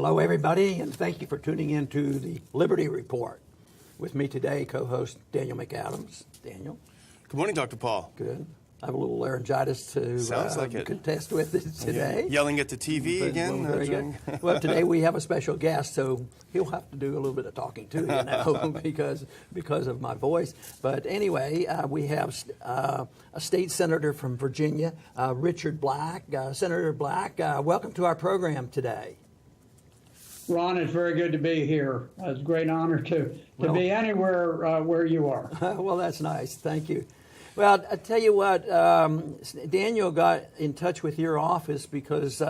Hello, everybody, and thank you for tuning in to the Liberty Report. With me today, co-host Daniel McAdams. Daniel. Good morning, Dr. Paul. Good. I have a little laryngitis to contest with today. Yelling at the TV again? Very good. Well, today we have a special guest, so he'll have to do a little bit of talking too, because of my voice. But anyway, we have a state senator from Virginia, Richard Black. Senator Black, welcome to our program today. Ron, it's very good to be here. It's a great honor to be anywhere where you are. Well, that's nice. Thank you. Well, I tell you what, Daniel got in touch with your office because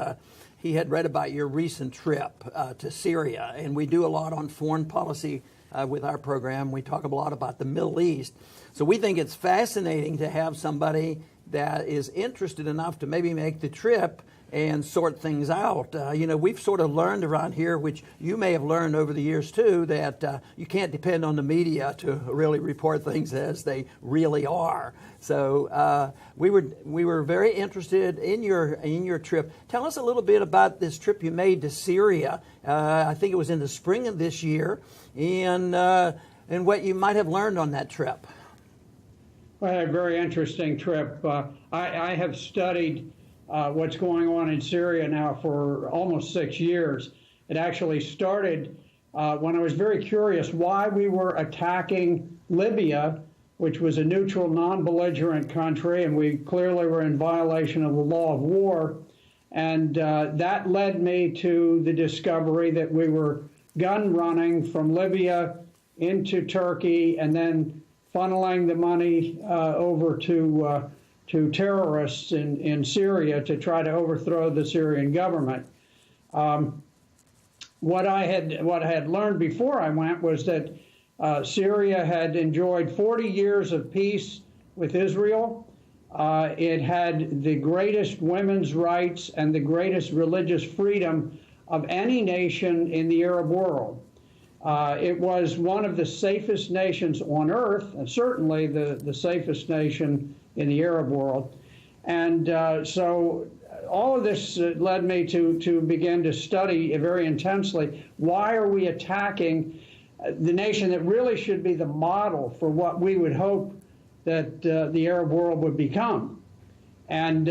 he had read about your recent trip to Syria, and we do a lot on foreign policy with our program. We talk a lot about the Middle East. So we think it's fascinating to have somebody that is interested enough to maybe make the trip and sort things out. We've sort of learned around here, which you may have learned over the years too, that you can't depend on the media to really report things as they really are. So we were very interested in your trip. Tell us a little bit about this trip you made to Syria. I think it was in the spring of this year, and what you might have learned on that trip. Well, a very interesting trip. I have studied what's going on in Syria now for almost 6 years. It actually started when I was very curious why we were attacking Libya, which was a neutral, non-belligerent country, and we clearly were in violation of the law of war. And that led me to the discovery that we were gun running from Libya into Turkey and then funneling the money over to terrorists in Syria to try to overthrow the Syrian government. What I had learned before I went was that Syria had enjoyed 40 years of peace with Israel. It had the greatest women's rights and the greatest religious freedom of any nation in the Arab world. It was one of the safest nations on earth, and certainly the safest nation in the Arab world. And so all of this led me to begin to study very intensely, why are we attacking the nation that really should be the model for what we would hope that the Arab world would become? And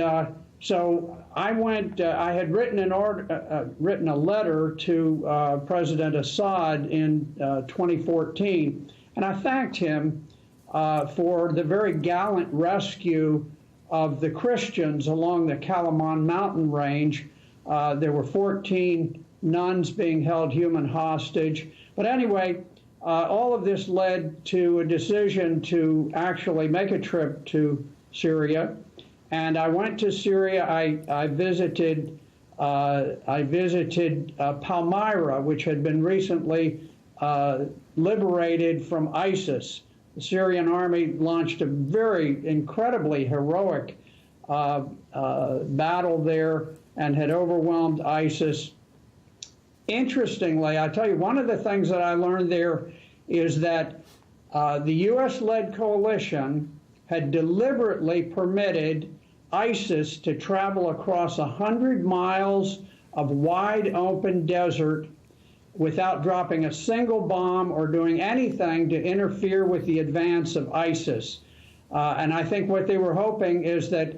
so I went, I had written a letter to President Assad in 2014, and I thanked him for the very gallant rescue of the Christians along the Kalaman mountain range. There were 14 nuns being held human hostage. But anyway, all of this led to a decision to actually make a trip to Syria. And I went to Syria. I visited Palmyra, which had been recently liberated from ISIS. The Syrian army launched a very incredibly heroic battle there and had overwhelmed ISIS. Interestingly, I tell you, one of the things that I learned there is that the U.S.-led coalition had deliberately permitted ISIS to travel across 100 miles of wide open desert without dropping a single bomb or doing anything to interfere with the advance of ISIS. And I think what they were hoping is that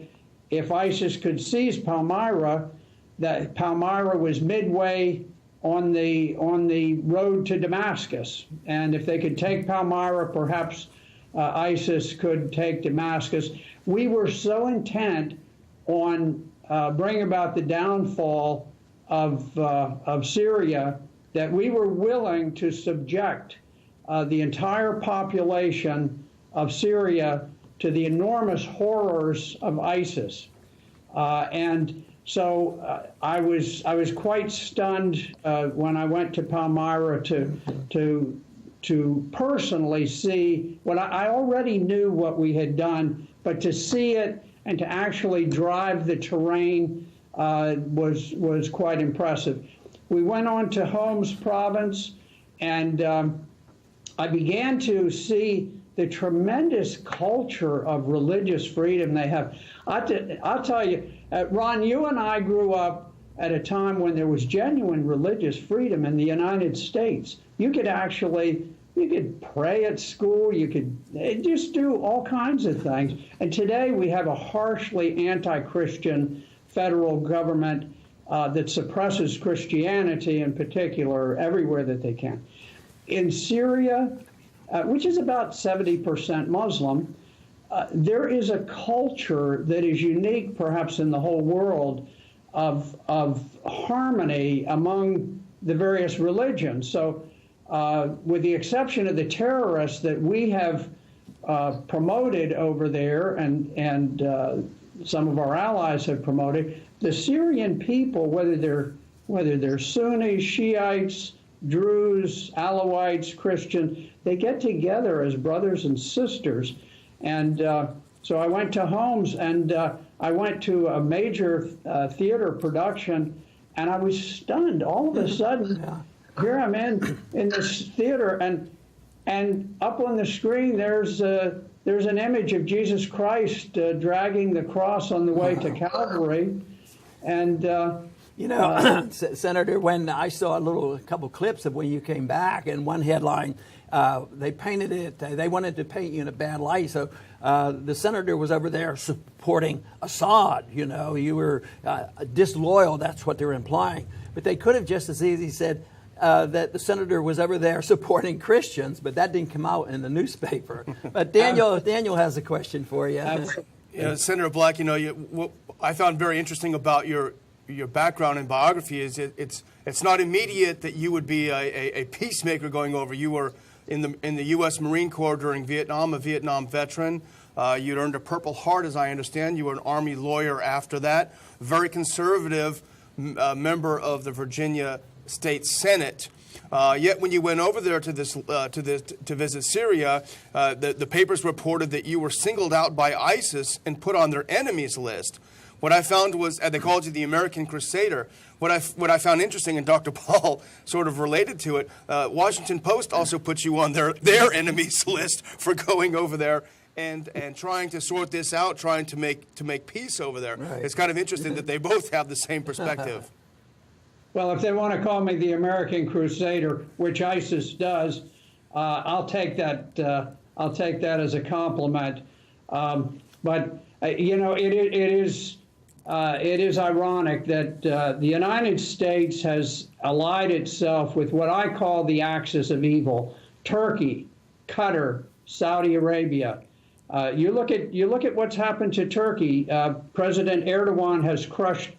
if ISIS could seize Palmyra, that Palmyra was midway on the road to Damascus. And if they could take Palmyra, perhaps ISIS could take Damascus. We were so intent on bringing about the downfall of Syria that we were willing to subject the entire population of Syria to the enormous horrors of ISIS. And so I was quite stunned when I went to Palmyra to personally see what I already knew what we had done, but to see it and to actually drive the terrain was quite impressive. We went on to Homs province, and I began to see the tremendous culture of religious freedom they have. I'll tell you, Ron, you and I grew up at a time when there was genuine religious freedom in the United States. You could pray at school, you could just do all kinds of things. And today we have a harshly anti-Christian federal government that suppresses Christianity in particular everywhere that they can. In Syria, which is about 70% Muslim, there is a culture that is unique perhaps in the whole world of harmony among the various religions. So with the exception of the terrorists that we have promoted over there and some of our allies have promoted, the Syrian people, whether they're Sunnis, Shiites, Druze, Alawites, Christians, they get together as brothers and sisters. And so I went to Homs, and I went to a major theater production, and I was stunned. All of a sudden, here I'm in this theater, and up on the screen there's an image of Jesus Christ dragging the cross on the way to Calvary, and. Senator, when I saw a couple clips of when you came back, and one headline, they painted it, they wanted to paint you in a bad light. So the senator was over there supporting Assad. You were disloyal. That's what they were implying. But they could have just as easily said that the senator was over there supporting Christians, but that didn't come out in the newspaper. But Daniel has a question for you. Senator Black, what I found very interesting about your background and biography is it's not immediate that you would be a peacemaker going over. You were in the U.S. Marine Corps during Vietnam, a Vietnam veteran. You'd earned a Purple Heart, as I understand. You were an Army lawyer after that. Very conservative member of the Virginia State Senate. Yet when you went over there to visit Syria, the papers reported that you were singled out by ISIS and put on their enemies list. What I found was, they called you the American Crusader. What I found interesting, and Dr. Paul sort of related to it, Washington Post also put you on their enemies list for going over there and trying to sort this out, trying to make peace over there. Right. It's kind of interesting that they both have the same perspective. Well, if they want to call me the American Crusader, which ISIS does, I'll take that. I'll take that as a compliment. But it is ironic that the United States has allied itself with what I call the axis of evil: Turkey, Qatar, Saudi Arabia. You look at what's happened to Turkey. President Erdogan has crushed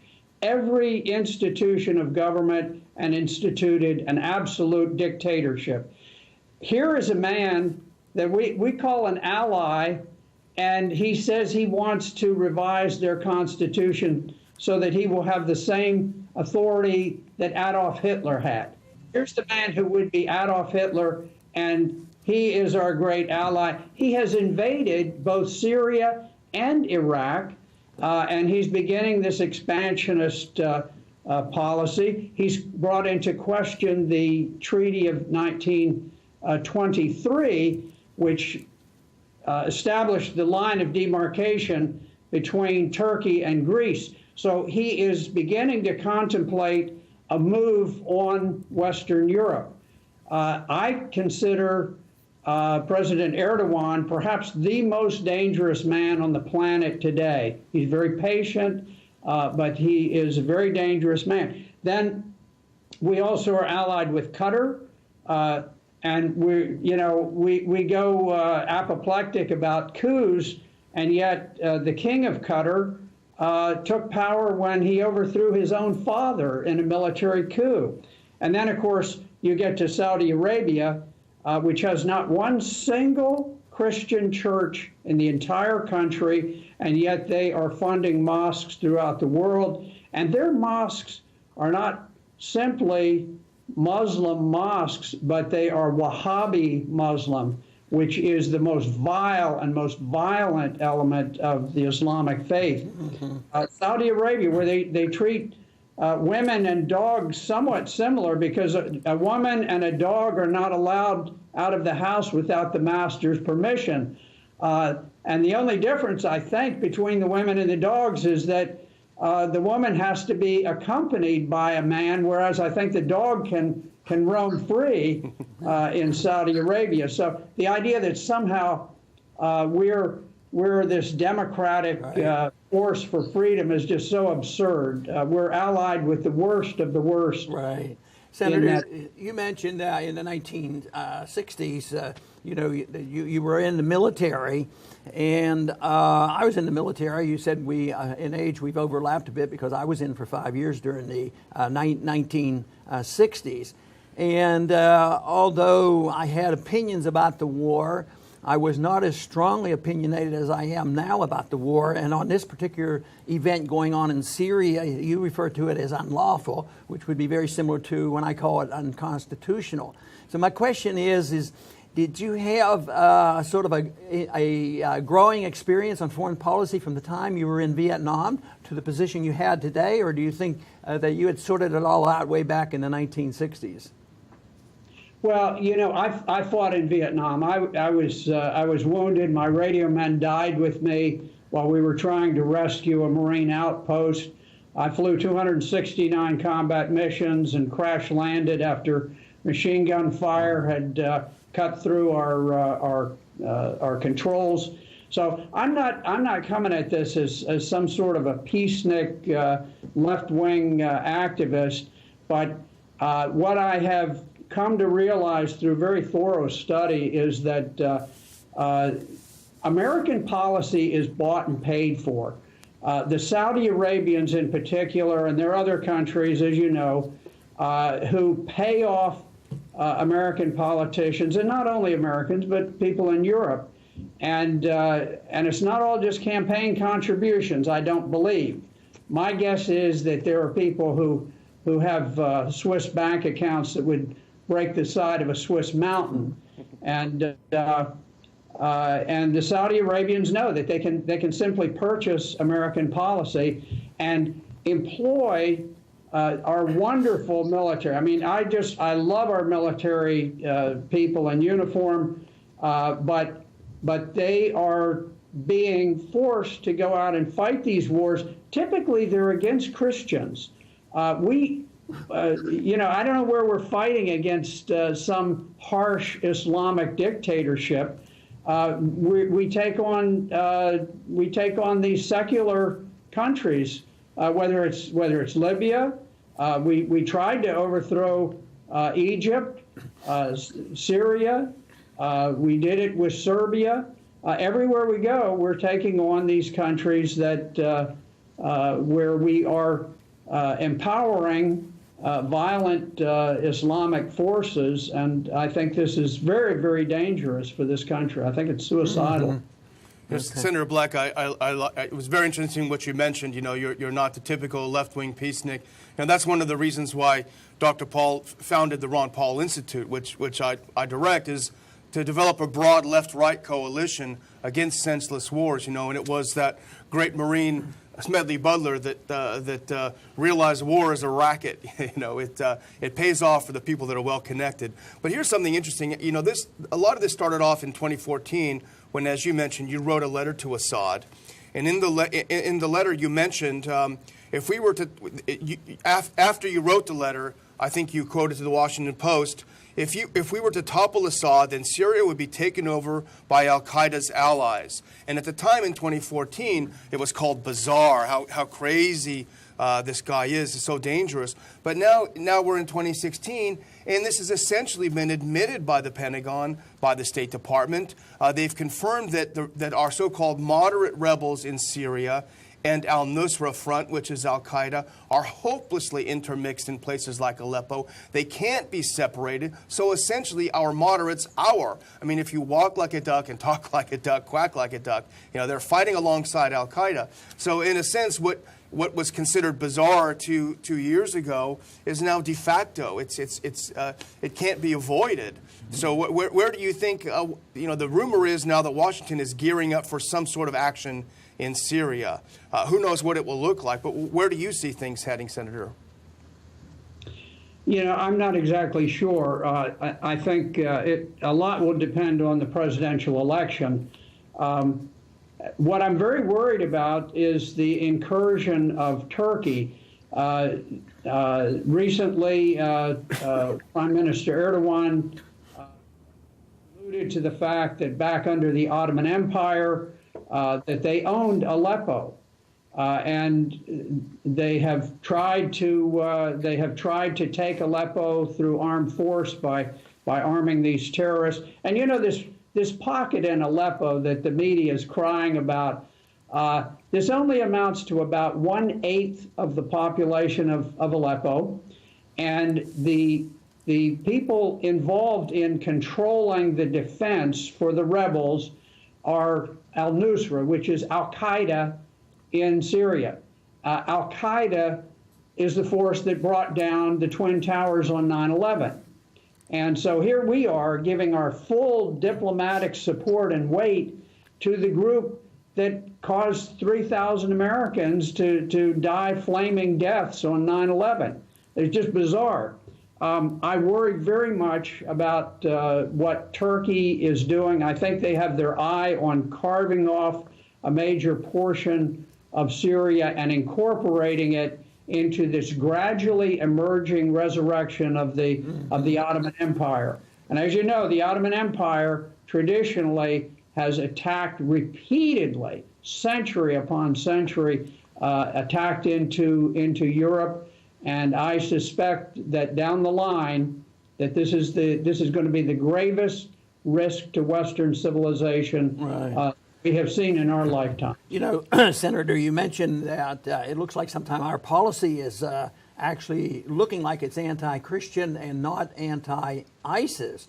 every institution of government and instituted an absolute dictatorship. Here is a man that we call an ally, and he says he wants to revise their constitution so that he will have the same authority that Adolf Hitler had. Here's the man who would be Adolf Hitler, and he is our great ally. He has invaded both Syria and Iraq, and he's beginning this expansionist policy. He's brought into question the Treaty of 1923, which established the line of demarcation between Turkey and Greece. So he is beginning to contemplate a move on Western Europe. I consider President Erdogan perhaps the most dangerous man on the planet today. He's very patient, but he is a very dangerous man. Then we also are allied with Qatar. And we go apoplectic about coups, and yet the king of Qatar took power when he overthrew his own father in a military coup. And then, of course, you get to Saudi Arabia, which has not one single Christian church in the entire country, and yet they are funding mosques throughout the world. And their mosques are not simply Muslim mosques, but they are Wahhabi Muslim, which is the most vile and most violent element of the Islamic faith. Saudi Arabia, where they treat women and dogs somewhat similar, because a woman and a dog are not allowed out of the house without the master's permission. And the only difference, I think, between the women and the dogs is that the woman has to be accompanied by a man, whereas I think the dog can roam free in Saudi Arabia. So the idea that somehow we're this democratic force for freedom is just so absurd. We're allied with the worst of the worst. Right. Senator, you mentioned in the 1960s, you were in the military, and I was in the military. You said in age, we've overlapped a bit because I was in for 5 years during the 1960s. And although I had opinions about the war, I was not as strongly opinionated as I am now about the war. And on this particular event going on in Syria, you refer to it as unlawful, which would be very similar to when I call it unconstitutional. So my question is did you have sort of a growing experience on foreign policy from the time you were in Vietnam to the position you had today, or do you think that you had sorted it all out way back in the 1960s? Well, I fought in Vietnam. I was wounded. My radio men died with me while we were trying to rescue a Marine outpost. I flew 269 combat missions and crash landed after machine gun fire had cut through our controls. So I'm not coming at this as some sort of a peacenik left-wing activist, but what I have come to realize through very thorough study is that American policy is bought and paid for. The Saudi Arabians in particular, and there are other countries, as you know, who pay off American politicians, and not only Americans, but people in Europe. And it's not all just campaign contributions, I don't believe. My guess is that there are people who have Swiss bank accounts that would break the side of a Swiss mountain, and the Saudi Arabians know that they can simply purchase American policy and employ our wonderful military. I mean, I love our military people in uniform, but they are being forced to go out and fight these wars. Typically, they're against Christians. I don't know where we're fighting against some harsh Islamic dictatorship. We take on these secular countries, whether it's Libya. We tried to overthrow Egypt, Syria. We did it with Serbia. Everywhere we go, we're taking on these countries that where we are empowering violent Islamic forces, and I think this is very, very dangerous for this country. I think it's suicidal. Mm-hmm. Yes, okay. Senator Black, it was very interesting what you mentioned. You're not the typical left-wing peacenik, and that's one of the reasons why Dr. Paul founded the Ron Paul Institute, which I direct, is to develop a broad left-right coalition against senseless wars. And it was that great Marine Smedley Butler that realized war is a racket. It pays off for the people that are well connected. But here's something interesting. A lot of this started off in 2014 when, as you mentioned, you wrote a letter to Assad, and in the letter you mentioned if we were to after you wrote the letter, I think you quoted to the Washington Post. If we were to topple Assad, then Syria would be taken over by al-Qaeda's allies. And at the time in 2014, it was called bizarre, how crazy this guy is. It's so dangerous. But now we're in 2016, and this has essentially been admitted by the Pentagon, by the State Department. They've confirmed that our so-called moderate rebels in Syria and al-Nusra Front, which is al-Qaeda, are hopelessly intermixed in places like Aleppo. They can't be separated. So essentially, our moderates, if you walk like a duck and talk like a duck, quack like a duck, they're fighting alongside al-Qaeda. So in a sense, what was considered bizarre two years ago is now de facto. It can't be avoided. So where do you think, the rumor is now that Washington is gearing up for some sort of action in Syria. Who knows what it will look like, but where do you see things heading, Senator? I'm not exactly sure. I think a lot will depend on the presidential election. What I'm very worried about is the incursion of Turkey. Recently, Prime Minister Erdogan alluded to the fact that back under the Ottoman Empire, that they owned Aleppo, and they have tried to take Aleppo through armed force by arming these terrorists. And you know, this pocket in Aleppo that the media is crying about, this only amounts to about 1/8 of the population of Aleppo, and the people involved in controlling the defense for the rebels are al-Nusra, which is Al-Qaeda in Syria. Al-Qaeda is the force that brought down the Twin Towers on 9/11. And so here we are giving our full diplomatic support and weight to the group that caused 3,000 Americans to die flaming deaths on 9/11. It's just bizarre. I worry very much about what Turkey is doing. I think they have their eye on carving off a major portion of Syria and incorporating it into this gradually emerging resurrection of the Ottoman Empire. And as you know, the Ottoman Empire traditionally has attacked repeatedly, century upon century, attacked into Europe. And I suspect that down the line, that this is going to be the gravest risk to Western civilization we have seen in our lifetime. You know, Senator, you mentioned that it looks like sometimes our policy is actually looking like it's anti-Christian and not anti-ISIS.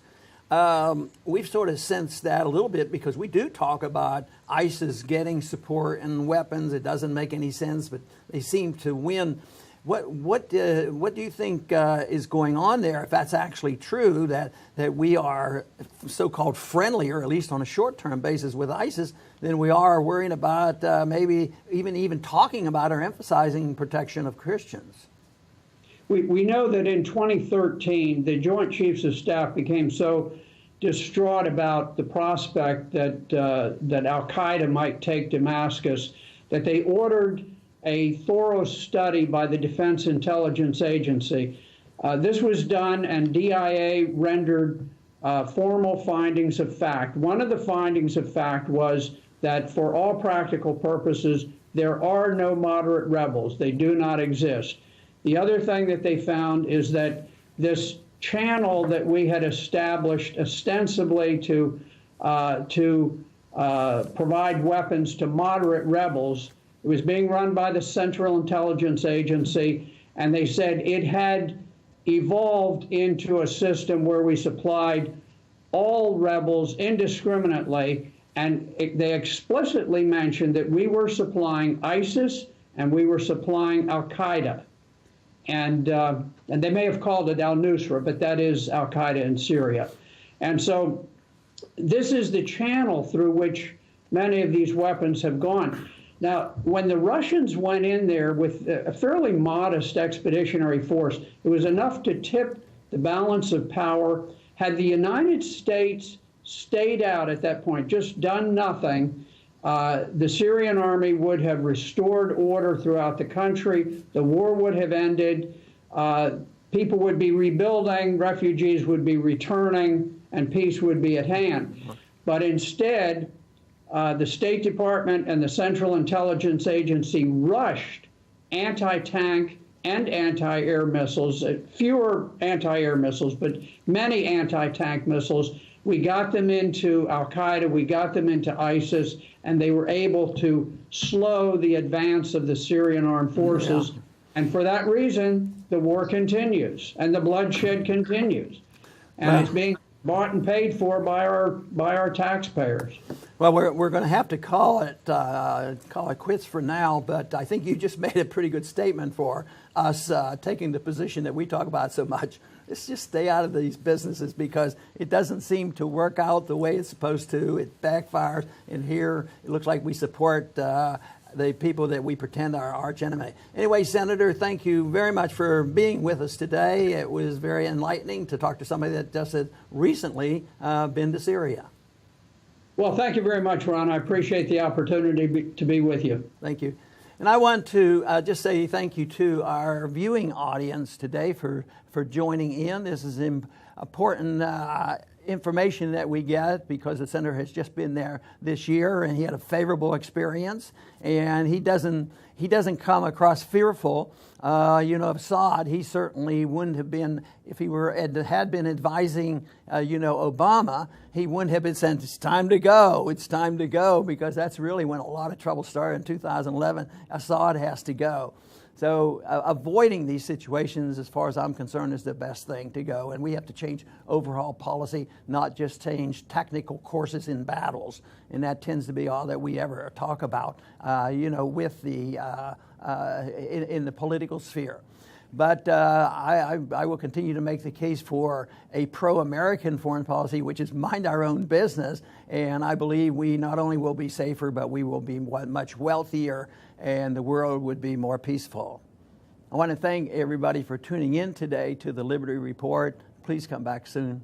We've sort of sensed that a little bit because we do talk about ISIS getting support and weapons. It doesn't make any sense, but they seem to win. What do you think is going on there? If that's actually true, that we are so-called friendlier, at least on a short-term basis, with ISIS than we are worrying about maybe even talking about or emphasizing protection of Christians. We know that in 2013, the Joint Chiefs of Staff became so distraught about the prospect that Al-Qaeda might take Damascus that they ordered a thorough study by the Defense Intelligence Agency. This was done, and DIA rendered formal findings of fact. One of the findings of fact was that for all practical purposes, there are no moderate rebels. They do not exist. The other thing that they found is that this channel that we had established ostensibly to provide weapons to moderate rebels, it was being run by the Central Intelligence Agency, and they said it had evolved into a system where we supplied all rebels indiscriminately, and they explicitly mentioned that we were supplying ISIS and we were supplying Al-Qaeda. And they may have called it al-Nusra, but that is Al-Qaeda in Syria. And so this is the channel through which many of these weapons have gone. Now, when the Russians went in there with a fairly modest expeditionary force, it was enough to tip the balance of power. Had the United States stayed out at that point, just done nothing, the Syrian army would have restored order throughout the country, the war would have ended, people would be rebuilding, refugees would be returning, and peace would be at hand. But instead, the State Department and the Central Intelligence Agency rushed anti-tank and anti-air missiles, fewer anti-air missiles, but many anti-tank missiles. We got them into Al-Qaeda, we got them into ISIS, and they were able to slow the advance of the Syrian armed forces. Yeah. And for that reason, the war continues and the bloodshed continues. And it's being bought and paid for by our taxpayers. Well, we're going to have to call it quits for now, but I think you just made a pretty good statement for us taking the position that we talk about so much. Let's just stay out of these businesses because it doesn't seem to work out the way it's supposed to. It backfires, and here it looks like we support the people that we pretend are arch enemy. Anyway, Senator, thank you very much for being with us today. It was very enlightening to talk to somebody that just had recently been to Syria. Well, thank you very much, Ron. I appreciate the opportunity to be with you. Thank you. And I want to just say thank you to our viewing audience today for joining in. This is important information that we get because the senator has just been there this year and he had a favorable experience, and he doesn't come across fearful. Of Assad, he certainly wouldn't have been, if he had been advising, Obama, he wouldn't have been saying, it's time to go, because that's really when a lot of trouble started in 2011. Assad has to go. So avoiding these situations, as far as I'm concerned, is the best thing to go. And we have to change overall policy, not just change technical courses in battles. And that tends to be all that we ever talk about, with the in the political sphere. But I will continue to make the case for a pro-American foreign policy, which is mind our own business. And I believe we not only will be safer, but we will be much wealthier, and the world would be more peaceful. I want to thank everybody for tuning in today to the Liberty Report. Please come back soon.